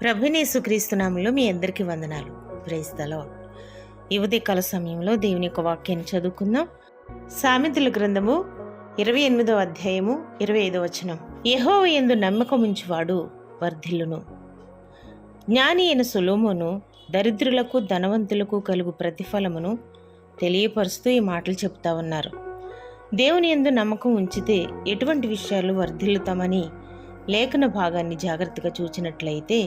ప్రభువైన యేసుక్రీస్తు నామములో మీ అందరికీ వందనాలు. Praise the lord. ఈ ఉదయకాల సమయంలో దేవుని యొక్క వాక్యాన్ని చదువుకుందాం. సామెతల గ్రంథము 28వ అధ్యాయము 25వ వచనం. యెహోవా యందు నమ్మకముంచువాడు వర్ధిల్లును. జ్ఞాని అయిన సొలొమోను దరిద్రులకు ధనవంతులకు కలుగు ప్రతిఫలమును తెలియపరుస్తూ ఈ మాటలు చెప్తా ఉన్నారు. దేవుని యందు నమ్మకం ఉంచితే ఎటువంటి విషయాలు వర్ధిల్లుతామని లేఖన భాగాన్ని జాగ్రత్తగా చూచినట్లయితే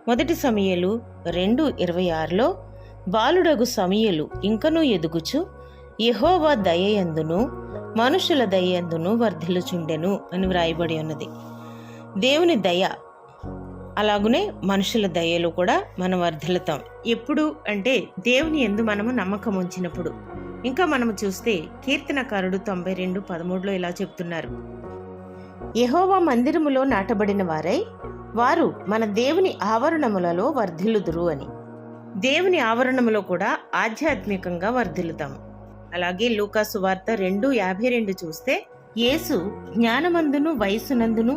మొదటి సమూయేలు 2:26లో బాలుడగు సమూయేలు ఇంకనూ ఎదుగుచు యెహోవా దయయందును మనుషుల దయయందును వర్ధిల్లుచుండెను అని వ్రాయబడి ఉన్నది. దేవుని దయ అలాగునే మనుషుల దయలో కూడా మనం వర్ధిల్లుతాం. ఎప్పుడు అంటే దేవుని యందు మనము నమ్మకం ఉంచినప్పుడు. ఇంకా మనము చూస్తే కీర్తనకారుడు 92:13లో ఇలా చెప్తున్నారు, యెహోవా మందిరములో నాటబడిన వారై వారు మన దేవుని ఆవరణములలో వర్ధిల్లుదురు అని. దేవుని ఆవరణములో కూడా ఆధ్యాత్మికంగా వర్ధిల్లుతాము. అలాగే లూకా సువార్త 2:52 చూస్తే యేసు జ్ఞానమందును వయస్సునందును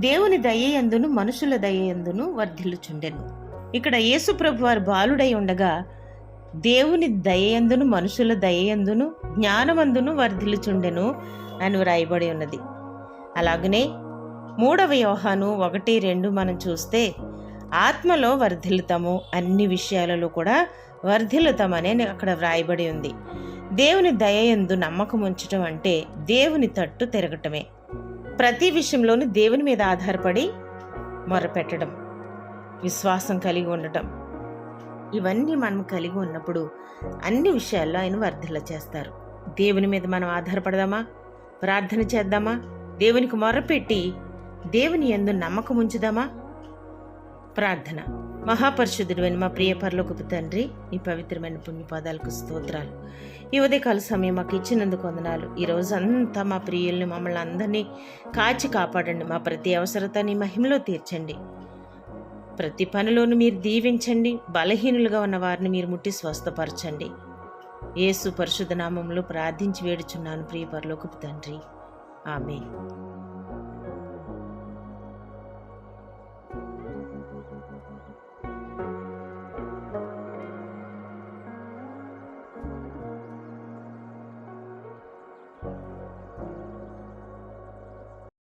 దేవుని దయయందును మనుషుల దయయందును వర్ధిల్లుచుండెను. ఇక్కడ యేసు ప్రభు వారు బాలుడై ఉండగా దేవుని దయయందును మనుషుల దయయందును జ్ఞానమందును వర్ధిల్లుచుండెను అని వ్రాయబడి ఉన్నది. అలాగనే 3వ యోహాను 1:2 మనం చూస్తే ఆత్మలో వర్ధిల్లుతాము, అన్ని విషయాలలో కూడా వర్ధిల్లుతామని అక్కడ వ్రాయబడి ఉంది. దేవుని దయయందు నమ్మకం ఉంచటం అంటే దేవుని తట్టు తిరగటమే. ప్రతి విషయంలోనూ దేవుని మీద ఆధారపడి మొరపెట్టడం, విశ్వాసం కలిగి ఉండటం, ఇవన్నీ మనం కలిగి ఉన్నప్పుడు అన్ని విషయాల్లో ఆయన వర్ధిల్ల చేస్తారు. దేవుని మీద మనం ఆధారపడదామా, ప్రార్థన చేద్దామా, దేవునికి మొరపెట్టి దేవుని యందు నమ్మకం ఉంచుదామా? ప్రార్థన. మహాపరిశుద్ధుడైన మా ప్రియ పరలోకపు తండ్రి, ఈ పవిత్రమైన పుణ్యపాదాలకు స్తోత్రాలు. ఈ ఉదయకాల సమయం మాకు ఇచ్చినందుకు వందనాలు. ఈ రోజు అంతా మా ప్రియుల్ని మమ్మల్ని అందరినీ కాచి కాపాడండి. మా ప్రతి అవసరతని మహిమలో తీర్చండి. ప్రతి పనిలోనూ మీరు దీవించండి. బలహీనులుగా ఉన్న వారిని మీరు ముట్టి స్వస్థపరచండి. యేసు పరిశుద్ధ నామములో ప్రార్థించి వేడుచున్నాను ప్రియ పరలోకపు తండ్రి. ఆమేన్.